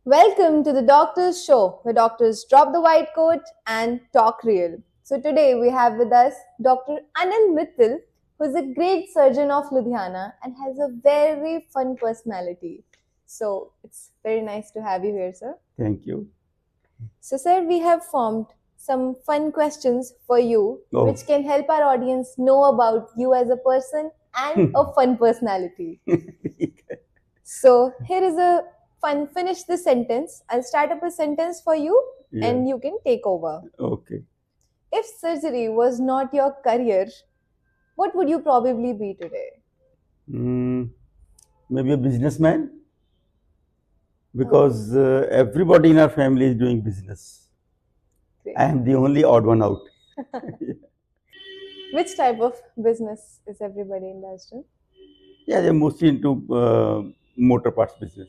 Welcome to the Doctor's Show, where doctors drop the white coat and talk real. So today we have with us Dr. Anil Mittal, who is a great surgeon of Ludhiana and has a very fun personality. So it's very nice to have you here, sir. Thank you. So, sir, we have formed some fun questions for you, Oh. which can help our audience know about you as a person and a fun personality. So here is a fun, finish the sentence. I'll start up a sentence for you Yeah. and you can take over. Okay. If surgery was not your career, what would you probably be today? Maybe a businessman, because everybody in our family is doing business. Great. I am the only odd one out. Which type of business is everybody indulged in? Yeah, they're mostly into motor parts business.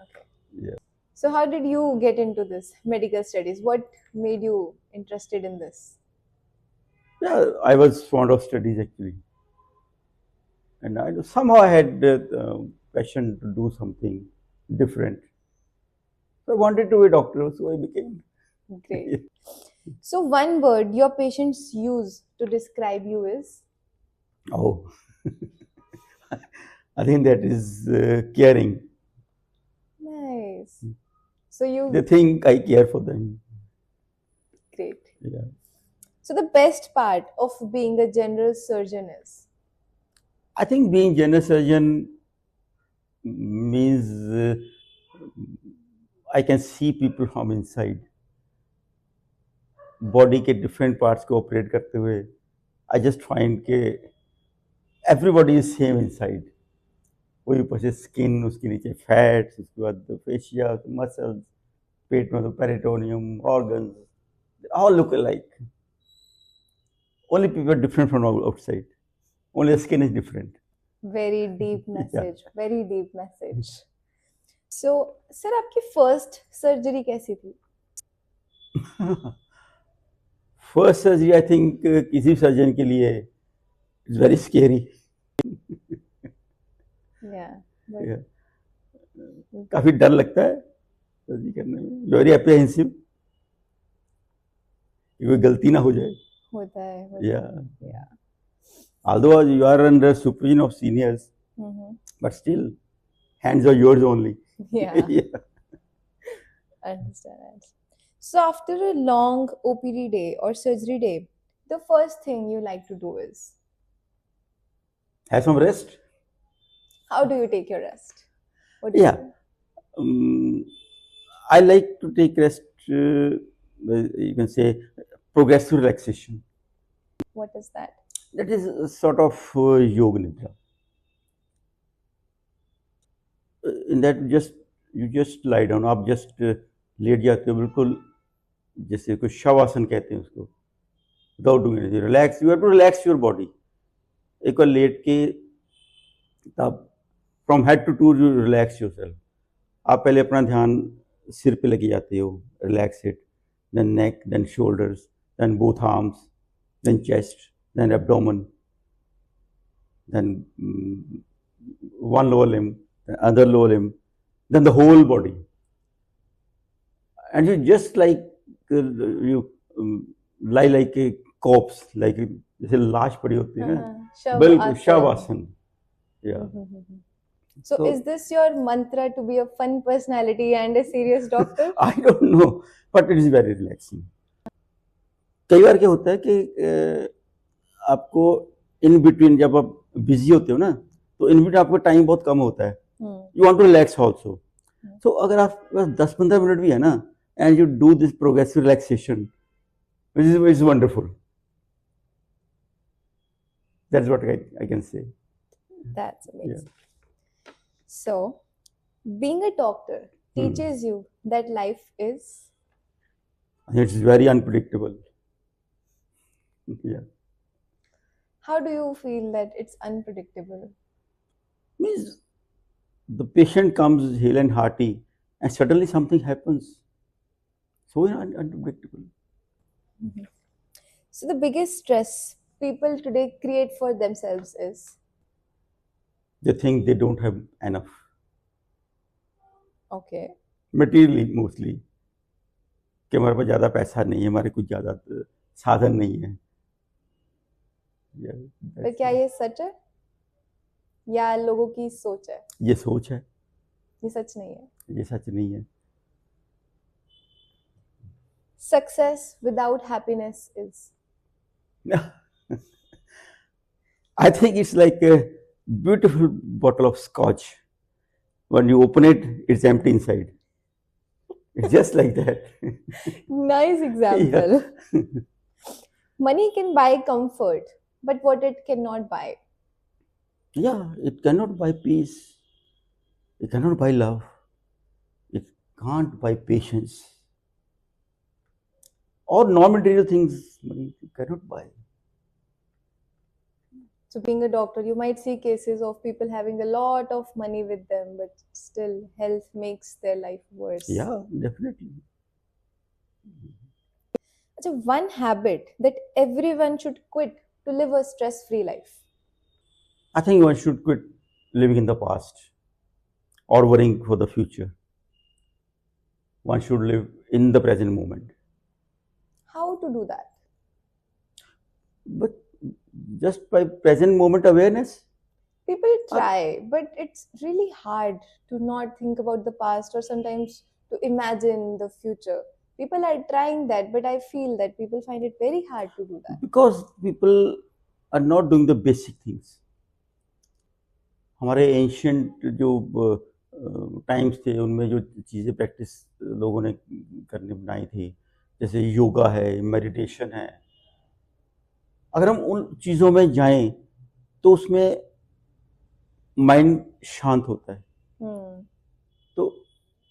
Okay. Yeah. So how did you get into this medical studies? What made you interested in this? Yeah, I was fond of studies actually, and somehow I had passion to do something different. So I wanted to be a doctor, so I became. Great. So one word your patients use to describe you is? Oh, I think that is caring. Nice. So you They think I care for them. great. Yeah. So the best part of being a general surgeon is? I think being general surgeon means I can see people from inside. Body के different parts को operate करते हुए, I just find कि everybody is same inside. वही ऊपर से skin, उसके नीचे fats, उसके बाद fascia, muscles, पेट में तो peritoneum, organs, they all look alike. Only people are different from outside. Only the skin is different. Very deep message. Very deep message. So, sir, आपकी first surgery कैसी थी? First surgery, I think किसी surgeon के लिए it's very scary. Yeah. Yeah. काफी डर लगता है सर्जरी करने में. Very apprehensive. कोई गलती ना हो जाए. होता है. Yeah. Although you are under supervision of seniors, but still, hands are yours only. Yeah. Yeah. Understand. So after a long OPD day or surgery day, the first thing you like to do is? Have some rest. How do you take your rest? What do you Yeah. do? I like to take rest, you can say, progressive relaxation. What is that? That is a sort of yoga nidra. In that you just lie down. आप just late जाते हो बिल्कुल जैसे कुछ शवासन कहते हैं उसको. Without doing anything, relax. You have to relax your body. एक बार लेट के तब from head to toe you relax yourself. आप पहले अपना ध्यान सिर पे लेके जाते हो. Relax it. Then neck, then shoulders, then both arms, then chest, then abdomen, then one lower limb, the other lower limb, then the whole body. And you just like you lie like a corpse, like जैसे लाश पड़ी होती है ना, बिल्कुल shavasana. Yeah. So is this your mantra to be a fun personality and a serious doctor? I don't know, but it is very relaxing. कई बार क्या होता है कि आपको इन बिटवीन जब आप बिजी होते हो ना, तो इन बिटवीन आपका टाइम बहुत कम होता है. You want to relax also. So अगर आप बस 10-15 मिनट भी है ना, and you do this progressive relaxation, which is wonderful. That's what I can say. That's amazing. Yeah. So, being a doctor teaches you that life is? It's very unpredictable. Yeah. How do you feel that it's unpredictable? Means the patient comes hale and hearty, and suddenly something happens. So unpredictable. So the biggest stress people today create for themselves is? They think they don't have enough. Okay. Materially mostly, कि हमारे पास ज़्यादा पैसा नहीं है, हमारे कुछ ज़्यादा साधन नहीं है। पर क्या ये सच है या लोगों की सोच है? ये सोच है, ये सच नहीं है। ये सच नहीं है। Success without happiness is. I think it's like a beautiful bottle of scotch. When you open it, it's empty inside. It's just like that. Nice example. Money can buy comfort, but what it cannot buy. Yeah, it cannot buy peace. It cannot buy love. It can't buy patience. Or non-material things, money cannot buy. So being a doctor, you might see cases of people having a lot of money with them, but still health makes their life worse. Yeah, definitely. So one habit that everyone should quit to live a stress-free life. I think one should quit living in the past or worrying for the future. One should live in the present moment. How to do that? But just by present moment awareness. People try, but it's really hard to not think about the past or sometimes to imagine the future. People are trying that, but I feel that people find it very hard to do that. Because people are not doing the basic things. हमारे ancient जो times थे उनमें जो चीज़ें practice लोगों ने करने बनाई थी, जैसे योगा है, मेडिटेशन है, अगर हम उन चीज़ों में जाएं तो उसमें माइंड शांत होता है। तो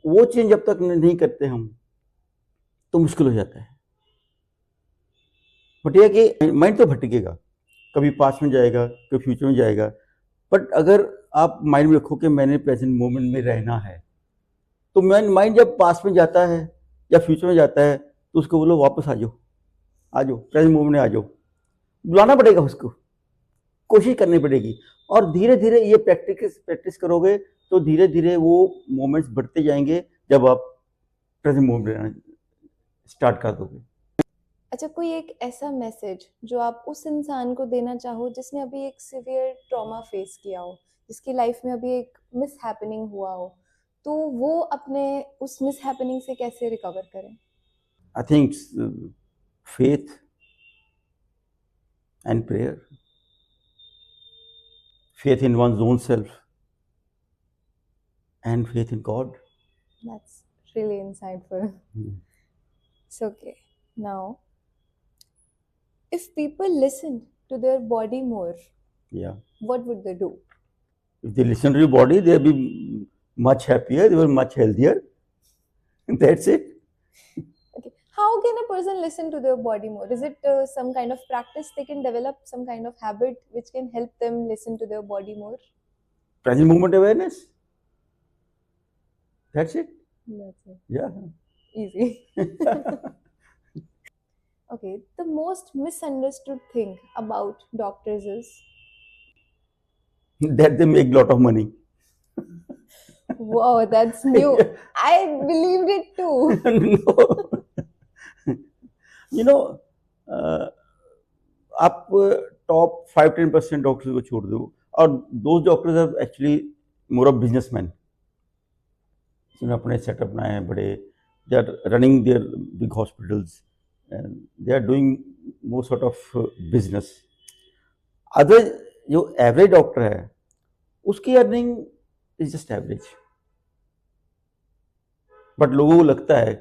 वो चीज़ जब तक नहीं करते हम तो मुश्किल हो जाता है। बट यह कि माइंड तो भटकेगा, कभी पास्ट में जाएगा, कभी फ्यूचर में जाएगा, बट अगर आप माइंड में रखो कि मैंने प्रेजेंट मोमेंट में रहना है, तो माइंड जब पास्ट में जाता है या फ्यूचर में जाता है तो उसको बोलो वापस आ जाओ, प्रेजेंट मोमेंट में आ जाओ। बुलाना पड़ेगा उसको, कोशिश करनी पड़ेगी, और धीरे धीरे ये प्रैक्टिस करोगे तो धीरे धीरे वो मोमेंट्स बढ़ते जाएंगे जब आप प्रेजेंट मोमेंट रहना स्टार्ट कर दोगे। अच्छा, कोई एक ऐसा मैसेज जो आप उस इंसान को देना चाहो जिसने अभी एक सीवियर ट्रॉमा फेस किया हो, जिसकी लाइफ में अभी एक मिस हैपनिंग हुआ हो, तो वो अपने उस मिस हैपनिंग से कैसे रिकवर करें? I think faith and prayer, faith in one's own self and faith in God. That's really insightful. It's okay. Now, if people listen to their body more, yeah, what would they do? If they listen to your body, they'll be much happier, they will be much healthier. That's it. How can a person listen to their body more? Is it some kind of practice they can develop, some kind of habit which can help them listen to their body more? Present moment awareness. That's it. That's it. Yeah. Easy. Okay, the most misunderstood thing about doctors is that they make a lot of money. Wow, that's new. I believed it too. No. You know, आप top 5-10% doctors को छोड़ दो, और those doctors are actually more of businessman, जिन्होंने अपने setup बनाए हैं बड़े, they are running their big hospitals, they are doing more sort of business. Other जो एवरेज डॉक्टर है उसकी earning is just average, but लोगों को लगता है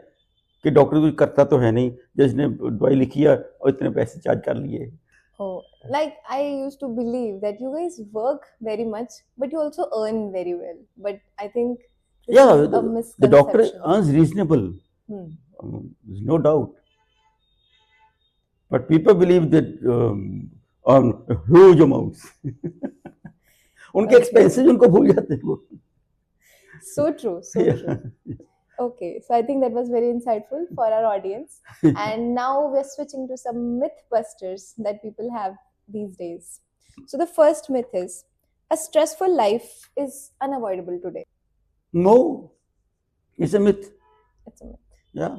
कि डॉक्टर कुछ करता तो है नहीं, जिसने दवाई लिखी है और इतने पैसे चार्ज कर लिए। Oh, like I used to believe that you guys work very much, but you also earn very well. But I think this Yeah, is a misconception. the doctor earns reasonable, there's no doubt. But people believe that on huge amounts. उनके expenses उनको भूल जाते हैं वो। So true, so true. Okay, so I think that was very insightful for our audience. And now we're switching to some myth busters that people have these days. So the first myth is, a stressful life is unavoidable today. No, It's a myth. It's a myth. Yeah.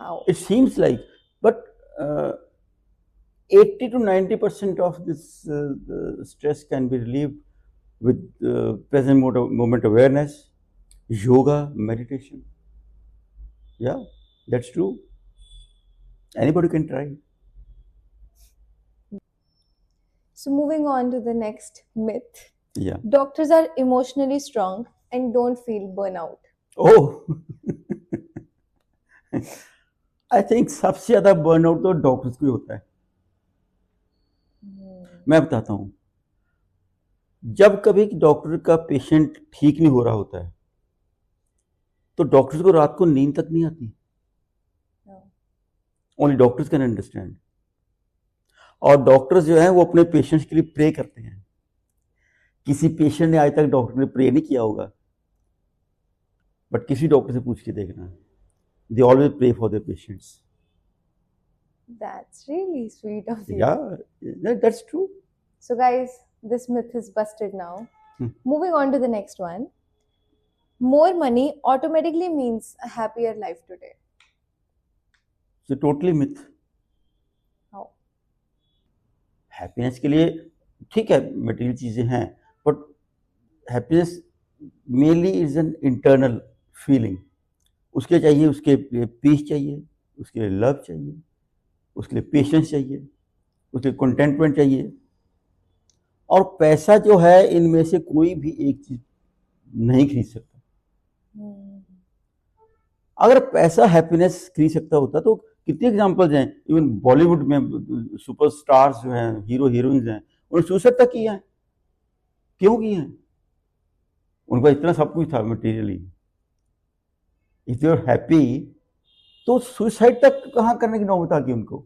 How? It seems like, but 80 to 90% of this the stress can be relieved with present moment awareness, yoga, meditation. Yeah, that's true. Anybody can try. So moving on to the next myth. Yeah. Doctors are emotionally strong and don't feel burnout. Oh, I think सबसे ज़्यादा burnout तो doctors को ही होता है. मैं बताता हूँ. जब कभी डॉक्टर का पेशेंट ठीक नहीं हो रहा होता है तो डॉक्टर्स को रात को नींद तक नहीं आती. Only doctors can understand. और डॉक्टर्स जो है वो अपने पेशेंट्स के लिए प्रे करते हैं. किसी पेशेंट ने आज तक डॉक्टर ने प्रे नहीं किया होगा, बट किसी डॉक्टर से पूछ के देखना, they always pray for their patients. That's really sweet of you. Yeah, that's true. So guys, this myth is busted now. Moving on to the next one. More money automatically means a happier life today. So totally myth. How? Happiness के लिए ठीक है material चीज़ें हैं, but happiness mainly is an internal feeling. उसके चाहिए, उसके लिए पीस चाहिए, उसके लिए लव चाहिए, उसके लिए पेशेंस चाहिए, उसके लिए कंटेंटमेंट चाहिए. और पैसा जो है इनमें से कोई भी एक चीज नहीं खरीद सकता. अगर पैसा हैप्पीनेस खरीद सकता होता तो कितने एग्जांपल्स हैं. इवन बॉलीवुड में सुपरस्टार्स जो हैं, हीरो हीरोइंस हैं, उन्होंने सुसाइड तक किया है. क्यों किया है? उनका इतना सब कुछ था materially. If you are happy तो सुसाइड तक कहाँ करने की नौबत आ गई उनको.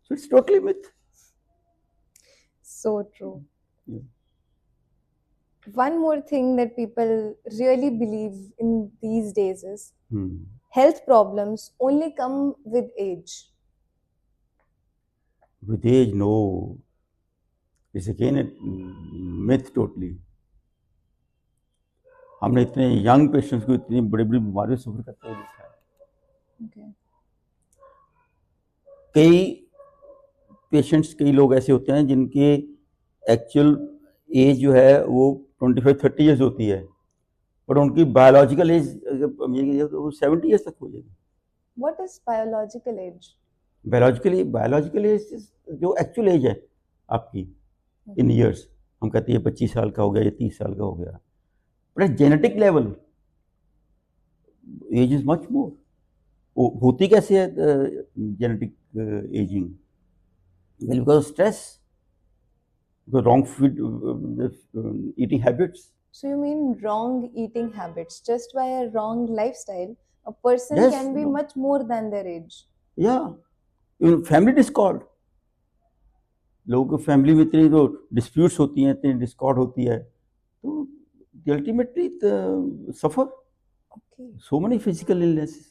So it's totally myth. So true. One more thing that people really believe in these days is health problems only come with age. With age, no. It's again a myth totally. हमने इतने young patients को इतनी बड़ी बड़ी बीमारियों से सफर करते हुए देखा है. Okay. कई पेशेंट्स, कई लोग ऐसे होते हैं जिनके एक्चुअल एज जो है वो 25-30 ईयर्स होती है, पर उनकी बायोलॉजिकल एज वो 70 ईयर्स तक हो जाएगी. What is biological age? Biological age जो एक्चुअल एज है आपकी इन ईयर्स, हम कहते हैं 25 साल का हो गया या 30 साल का हो गया, but genetic level age is much more. होती कैसे है genetic aging? Because of stress, because wrong food, eating habits. So you mean wrong eating habits? Just by a wrong lifestyle, a person Yes, can be no. much more than their age. Yeah, even family discord. लोगों को family में इतनी तो disputes होती हैं, इतनी Discord होती है, तो ultimately suffer. Okay. So many physical illnesses.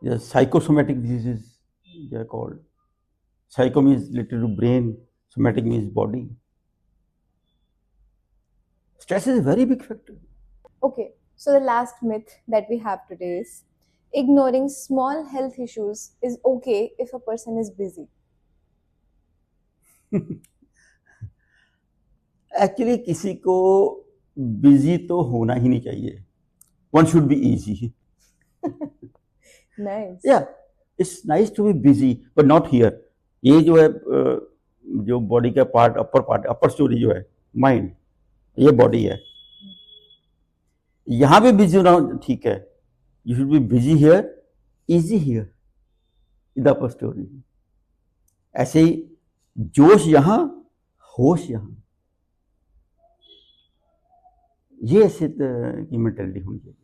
Yeah, psychosomatic diseases they are called. Psycho means related to brain, somatic means body. Stress is a very big factor. Okay, so the last myth that we have today is ignoring small health issues is okay if a person is busy. Actually, किसी को busy तो होना ही नहीं चाहिए. One should be easy. Nice. Yeah, it's nice to be busy, but not here. ये जो है जो बॉडी का पार्ट, अपर स्टोरी जो है माइंड, ये बॉडी है. यहाँ भी बिजी होना ठीक है. You should be busy here, easy here in the upper story. ऐसे ही जोश यहाँ, होश यहाँ, ये ऐसे की मेंटालिटी होनी चाहिए.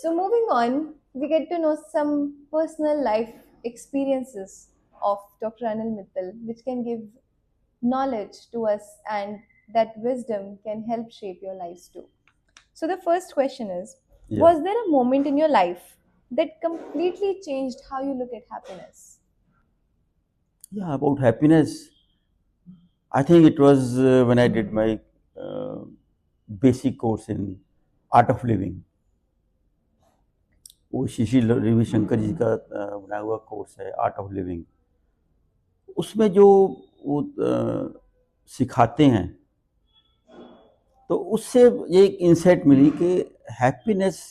So moving on, we get to know some personal life experiences of Dr. Anil Mittal, which can give knowledge to us, and that wisdom can help shape your lives too. So the first question is, Yeah. was there a moment in your life that completely changed how you look at happiness? Yeah, about happiness, I think it was when I did my basic course in Art of Living. वो श्री रविशंकर जी का बनाया हुआ course है art of living, उसमें जो वो सिखाते हैं, तो उससे ये एक इंसाइट मिली कि happiness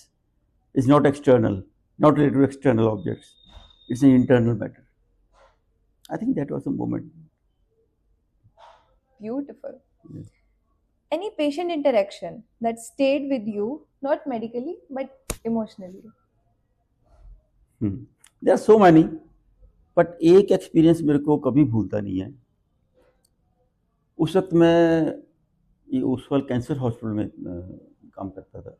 is not external, not related to external objects, it's an internal matter. I think that was a moment. Beautiful. Any patient interaction that stayed with you, not medically but emotionally? There are so many, but एक experience मेरे को कभी भूलता नहीं है. उस वक्त मैं ये उस्वाल कैंसर हॉस्पिटल में काम करता था.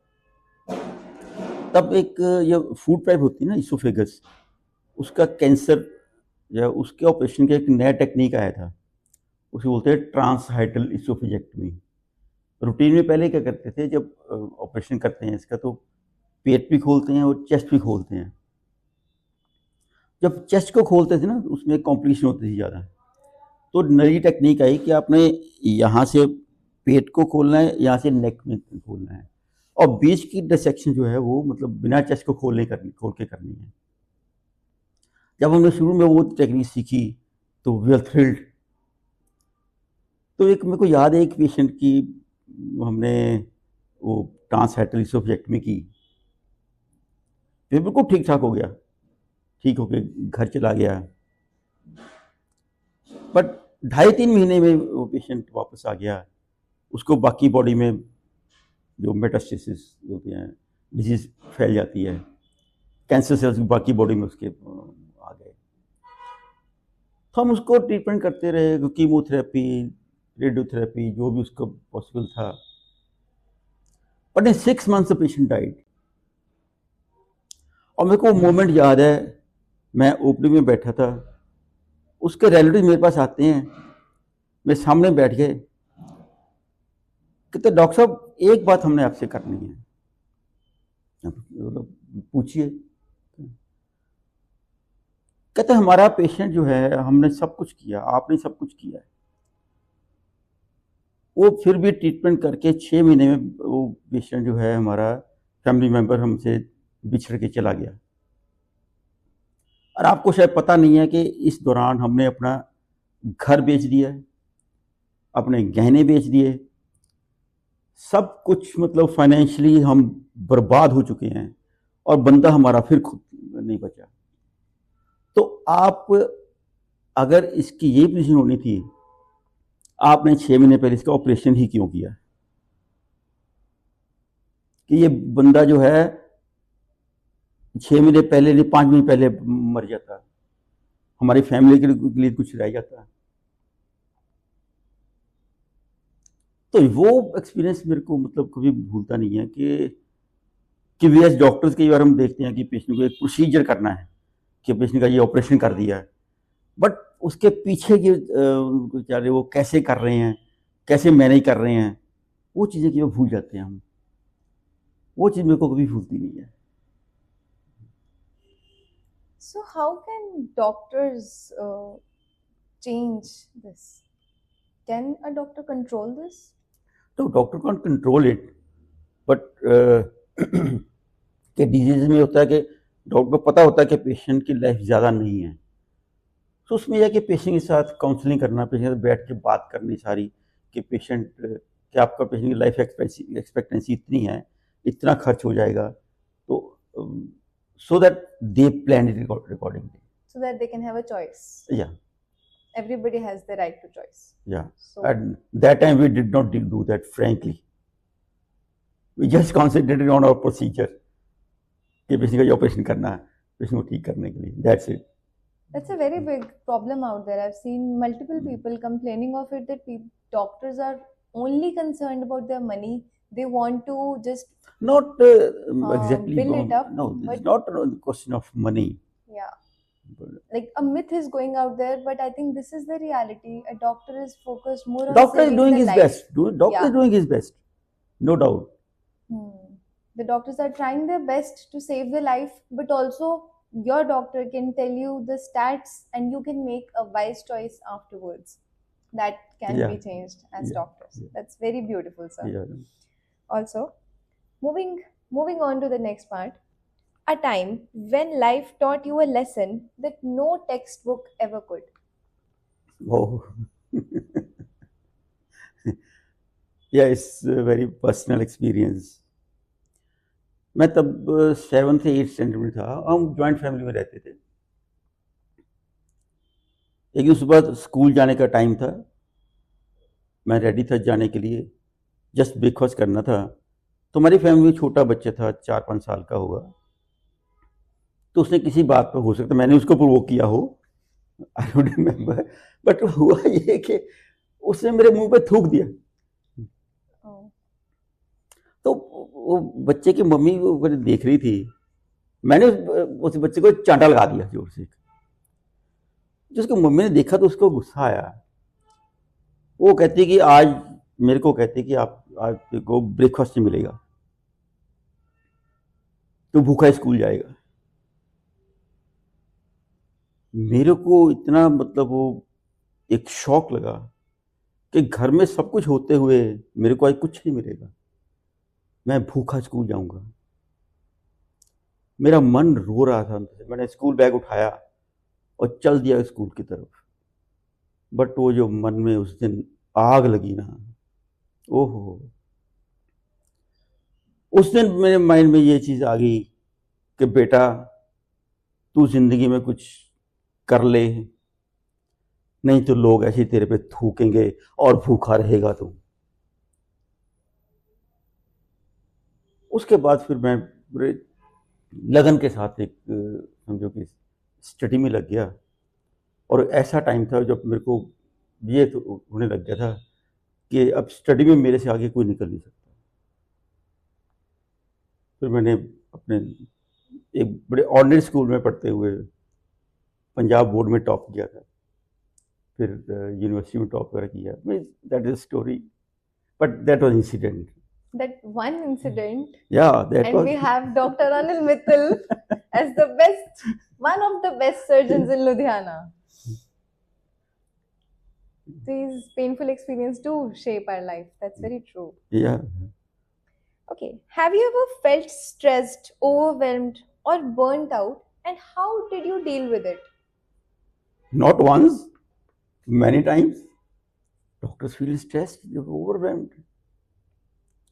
तब एक ये फूड पाइप होती है ना, इसोफेगस, उसका कैंसर या उसके ऑपरेशन का एक नया टेक्निक आया था, उसे बोलते हैं ट्रांसहाइटल इसोफेजेक्टमी. रूटीन में पहले क्या करते थे, जब ऑपरेशन करते हैं इसका तो पेट भी खोलते हैं और चेस्ट भी खोलते हैं. जब चेस्ट को खोलते थे ना, उसमें कॉम्प्लिकेशन होती थी ज़्यादा, तो नई टेक्निक आई कि आपने यहाँ से पेट को खोलना है, यहाँ से नेक में खोलना है, और बीच की डिसेक्शन जो है वो मतलब बिना चेस्ट को खोल के करनी है. जब हमने शुरू में वो टेक्निक सीखी तो वी आर थ्रिल्ड. तो एक मेरे को याद है, एक पेशेंट की हमने वो ट्रांसहाइटल इसोफेजेक्टमी की, फिर बिल्कुल ठीक ठाक हो गया, ठीक होके घर चला गया. बट 2.5-3 महीने में वो पेशेंट वापस आ गया. उसको बाकी बॉडी में जो मेटास्टेसिस होते हैं, डिजीज फैल जाती है, कैंसर सेल्स बाकी बॉडी में उसके आ गए. तो हम उसको ट्रीटमेंट करते रहे, कीमोथेरेपी, रेडियोथेरेपी, जो भी उसको पॉसिबल था. But in 6 months the patient died. और मेरे को मोमेंट याद है, मैं ओपीडी में बैठा था, उसके रिलेटिव मेरे पास आते हैं, मेरे सामने बैठ गए, कहते डॉक्टर साहब एक बात हमने आपसे करनी है. पूछिए. कहते हमारा पेशेंट जो है, हमने सब कुछ किया, आपने सब कुछ किया है. वो फिर भी ट्रीटमेंट करके 6 महीने में वो पेशेंट जो है, हमारा फैमिली मेंबर हमसे बिछड़ के चला गया. और आपको शायद पता नहीं है कि इस दौरान हमने अपना घर बेच दिया, अपने गहने बेच दिए, सब कुछ मतलब फाइनेंशियली हम बर्बाद हो चुके हैं, और बंदा हमारा फिर खुद नहीं बचा. तो आप अगर इसकी ये पोजीशन होनी थी, आपने 6 महीने पहले इसका ऑपरेशन ही क्यों किया? कि ये बंदा जो है 6 महीने पहले नहीं, 5 महीने पहले मर जाता, हमारी फैमिली के लिए कुछ रह जाता. तो वो एक्सपीरियंस मेरे को मतलब कभी भूलता नहीं है कि वी एज डॉक्टर्स कई बार हम देखते हैं कि पेशेंट को एक प्रोसीजर करना है, कि पेशेंट का ये ऑपरेशन कर दिया है, बट उसके पीछे की बेचारे वो कैसे कर रहे हैं, कैसे मैनेज कर रहे हैं, वो चीज़ें कि वो भूल जाते हैं हम. वो चीज़ मेरे को कभी भूलती नहीं है. So how can doctors change this? Can a doctor control this? तो doctor can control it, but के डिजीज में होता है कि डॉक्टर को पता होता है कि पेशेंट की लाइफ ज़्यादा नहीं है, तो उसमें यह कि पेशेंट के साथ काउंसलिंग करना, पेशेंट के साथ बैठ के बात करनी सारी, कि पेशेंट कि आपका पेशेंट की लाइफ एक्सपेक्टेंसी इतनी है, इतना खर्च हो जाएगा, तो so that they plan it accordingly. So that they can have a choice. Yeah. Everybody has the right to choice. Yeah. So At that time, we did not do that, frankly. We just concentrated on our procedure. कि patient का ये operation करना है, patient को ठीक करने के लिए. That's it. that's a very big problem out there. I've seen multiple people complaining of it, that doctors are only concerned about their money. They want to just Not exactly. build it up, No, but it's not a question of money. yeah, like a myth is going out there, but I think this is the reality. A doctor is focused more on Doctor is saving doing the his life. best. Doctor is doing his best, no doubt. The doctors are trying their best to save the life, but also your doctor can tell you the stats and you can make a wise choice afterwards. That can Yeah. be changed as Yeah. doctors. Yeah. That's very beautiful, sir. Yeah. Also, moving on to the next part. a time when life taught you a lesson that no textbook ever could? Oh, yeah, it's a very personal experience. मैं तब 7th से 8th standard में था. हम joint family में रहते थे. एक दिन सुबह स्कूल जाने का टाइम था. मैं रेडी था जाने के लिए. जस्ट ब्रेकफास्ट करना था. तो हमारी फैमिली में छोटा बच्चा था, 4-5 साल का होगा. तो उसने किसी बात पर, हो सकता मैंने उसको प्रोवोक किया हो, आई डोंट रिमेम्बर, बट हुआ ये कि उसने मेरे मुंह पे थूक दिया. तो वो बच्चे की मम्मी वो देख रही थी. मैंने उस बच्चे को चांटा लगा दिया जोर से. जो उसकी मम्मी ने देखा तो उसको गुस्सा आया. वो कहती कि आज मेरे को कहती कि आप आज को ब्रेकफास्ट नहीं मिलेगा, तो भूखा स्कूल जाएगा. मेरे को इतना मतलब वो एक शॉक लगा कि घर में सब कुछ होते हुए मेरे को आज कुछ नहीं मिलेगा, मैं भूखा स्कूल जाऊंगा. मेरा मन रो रहा था. मैंने स्कूल बैग उठाया और चल दिया स्कूल की तरफ. बट वो जो मन में उस दिन आग लगी ना, ओहो, उस दिन मेरे माइंड में ये चीज आ गई कि बेटा तू जिंदगी में कुछ कर ले, नहीं तो लोग ऐसे तेरे पे थूकेंगे और भूखा रहेगा तू. उसके बाद फिर मैं पूरे लगन के साथ एक समझो कि स्टडी में लग गया. और ऐसा टाइम था जब मेरे को ये तो होने लग गया था कि अब स्टडी में मेरे से आगे कोई निकल नहीं सकता. फिर मैंने अपने एक बड़े ऑर्डिनरी स्कूल में पढ़ते हुए पंजाब बोर्ड में टॉप किया था. फिर यूनिवर्सिटी में टॉप वगैरह किया. That is story, but that was incident. That one incident, Yeah, that and was. we have Dr. Anil Mittal as the best, one of the best surgeons in Ludhiana. These painful experiences do shape our life. That's very true. Yeah. Okay. Have you ever felt stressed, overwhelmed, or burnt out? And how did you deal with it? Not once, many times. Doctors feel stressed, overwhelmed.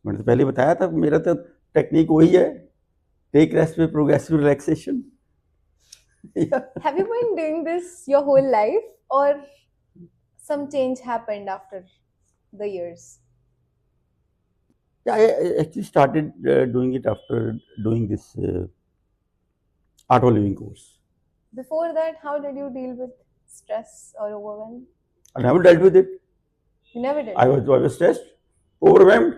मैंने तो पहले बताया था, मेरा तो technique वही है, take rest with progressive relaxation. Have you been doing this your whole life, or some change happened after the years? Yeah, I actually started doing it after doing this Art of Living course. Before that, how did you deal with stress or overwhelm? I never dealt with it. You never did. I was stressed, overwhelmed.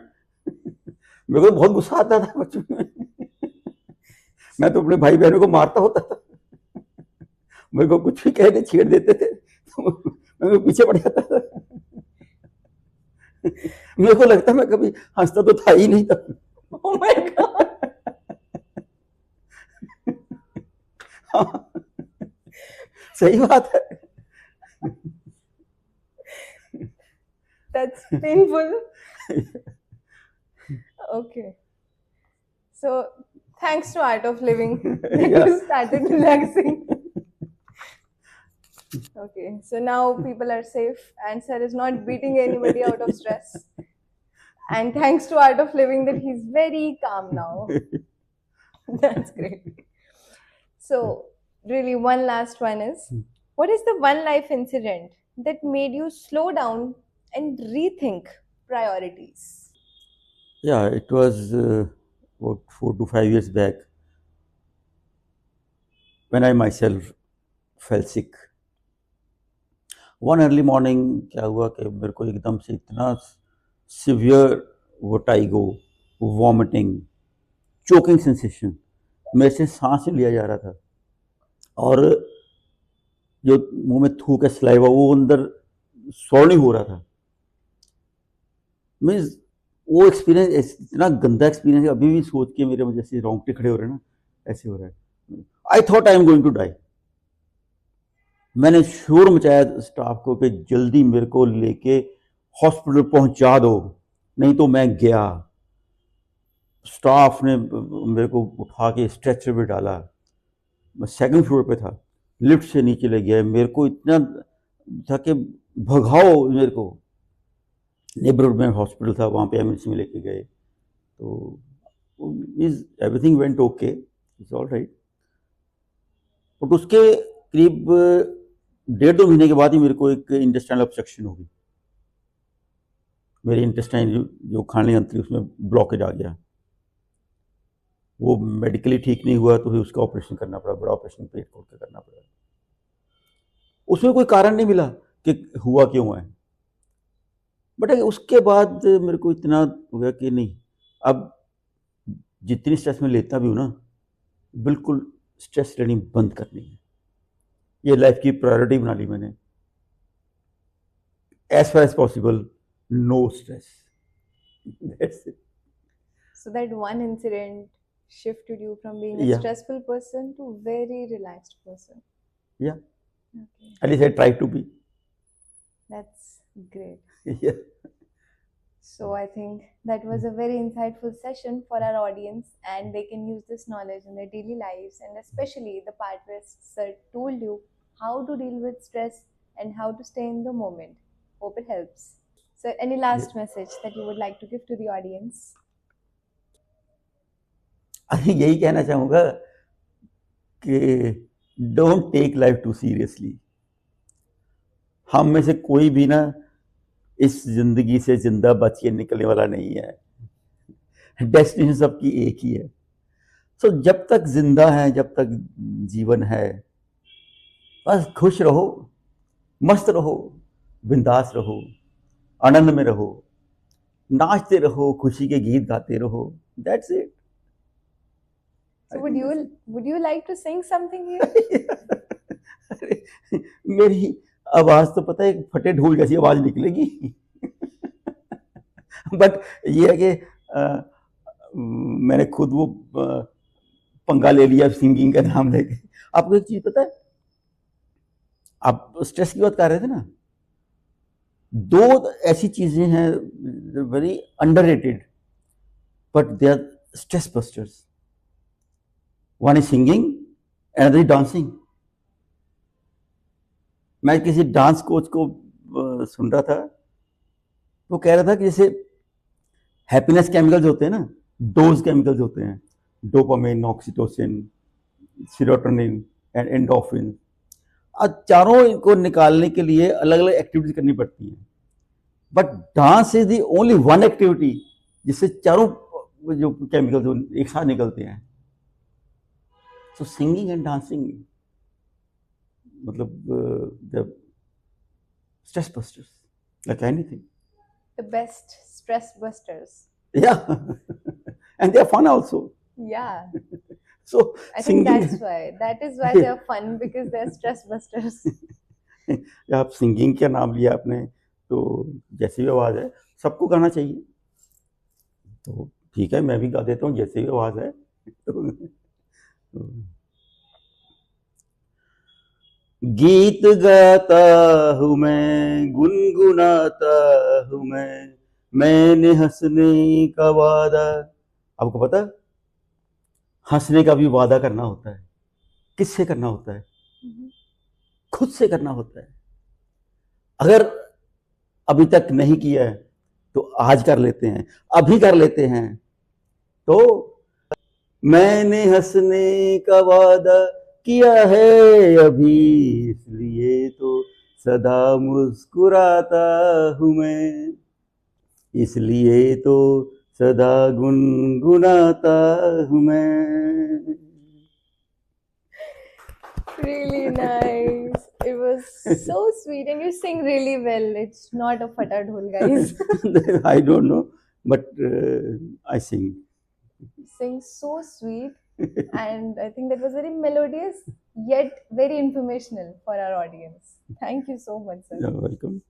मेरे को बहुत गुस्सा आता था बचपन में. मैं तो अपने भाई बहनों को मारता होता था. मेरे को कुछ भी कहते छेड़ देते थे तो मैं पीछे पड़ जाता था. मेरे को लगता मैं कभी हंसता तो था ही नहीं था. Oh my God. हाँ, सही बात है. That's painful. Okay. So, thanks to Art of Living that Yeah. you started relaxing. Okay, so now people are safe and sir is not beating anybody out of stress. And thanks to Art of Living that he's very calm now. That's great. So, really, one last one is, what is the one life incident that made you slow down and rethink priorities? Yeah, it was about 4 to 5 years back when I myself fell sick. One early morning क्या हुआ कि मेरे को एकदम से इतना severe vertigo, vomiting, choking sensation, मेरे से सांस नहीं लिया जा रहा था और जो मुंह में थूक है सलाइवा वो अंदर सॉल्व नहीं हो रहा था. मीन्स वो एक्सपीरियंस इतना गंदा एक्सपीरियंस है, अभी भी सोच के मेरे जैसे रोंगटे खड़े हो रहे हैं ना, ऐसे हो रहा है. I thought I am going to die. मैंने शोर मचाया स्टाफ को कि जल्दी मेरे को लेके हॉस्पिटल पहुंचा दो, नहीं तो मैं गया. स्टाफ ने मेरे को उठा के स्ट्रेचर पे डाला, मैं सेकंड फ्लोर पे था, लिफ्ट से नीचे ले गया, मेरे को इतना था कि भगाओ मेरे को, नेबरहुड में हॉस्पिटल था, वहाँ पे एमएनसी में लेके गए, तो is everything went okay, it's all right. But उसके करीब 1.5-2 महीने के बाद ही मेरे को एक इंटेस्टाइनल ऑब्स्ट्रक्शन हो गई, मेरे इंटेस्टाइन जो खाने यंत्र उसमें ब्लॉकेज आ गया, वो मेडिकली ठीक नहीं हुआ तो फिर उसका ऑपरेशन करना पड़ा, बड़ा ऑपरेशन पेट खोल के करना पड़ा। उसमें कोई कारण नहीं मिला कि हुआ क्यों है, बट उसके बाद मेरे को इतना हो गया कि नहीं, अब जितनी स्ट्रेस में लेता भी हूँ ना, बिल्कुल स्ट्रेस लेनी बंद करनी है, ये लाइफ की प्रायोरिटी बना ली मैंने, as far as possible no stress, that's it. So that one incident shifted you from being a Yeah. stressful person to very relaxed person. Yeah, Okay, at least I try to be. that's great. Yeah. So I think that was a very insightful session for our audience, and they can use this knowledge in their daily lives, and especially the part where Sir told you how to deal with stress and how to stay in the moment. Hope it helps. So any last message that you would like to give to the audience? अरे यही कहना चाहूँगा कि don't take life too seriously. हम में से कोई भी ना इस जिंदगी से जिंदा बच के निकलने वाला नहीं है, डेस्टिनेशन सबकी एक ही है। सो जब तक जिंदा है, जब तक जीवन है, बस खुश रहो, मस्त रहो, बिंदास रहो, आनंद में रहो, नाचते रहो, खुशी के गीत गाते रहो, that's it. So would you like to sing something here? अरे मेरी आवाज तो पता है फटे ढोल जैसी आवाज निकलेगी, बट ये है कि मैंने खुद वो पंगा ले लिया सिंगिंग का नाम लेके। आपको एक चीज पता है, आप स्ट्रेस की बात कर रहे थे ना, दो ऐसी चीजें हैं very underrated but they are stress busters. One is singing, another is dancing. मैं किसी डांस कोच को सुन रहा था, वो कह रहा था कि जैसे हैप्पीनेस केमिकल्स होते हैं ना, डोज केमिकल्स होते हैं, dopamine, oxytocin, serotonin and endorphin, अब चारों इनको निकालने के लिए अलग अलग एक्टिविटीज करनी पड़ती हैं, but dance is the only one activity जिससे चारों जो केमिकल्स एक साथ निकलते हैं। सो सिंगिंग एंड डांसिंग मतलब stress busters like anything. The best stress busters. Yeah. And they are fun also. Yeah, So I think singing, that is why they are fun, because they are stress busters. आप singing क्या नाम लिया आपने, तो जैसी भी आवाज है सबको गाना चाहिए, तो ठीक है मैं भी गा देता हूँ जैसी भी आवाज है। गीत गाता हूँ मैं, गुनगुनाता हूँ मैंने हंसने का वादा। आपको पता, हंसने का भी वादा करना होता है। किससे करना होता है? खुद से करना होता है। अगर अभी तक नहीं किया है तो आज कर लेते हैं, अभी कर लेते हैं। तो मैंने हंसने का वादा किया है अभी, इसलिए तो सदा मुस्कुराता हूँ मैं, इसलिए तो सदा गुनगुनाता हूँ मैं। Really nice. It was so sweet, and you sing really well. It's not a fata dhol, guys. I don't know, but I sing. You sing so sweet, and I think that was very melodious yet very informational for our audience. Thank you so much, sir. You're welcome.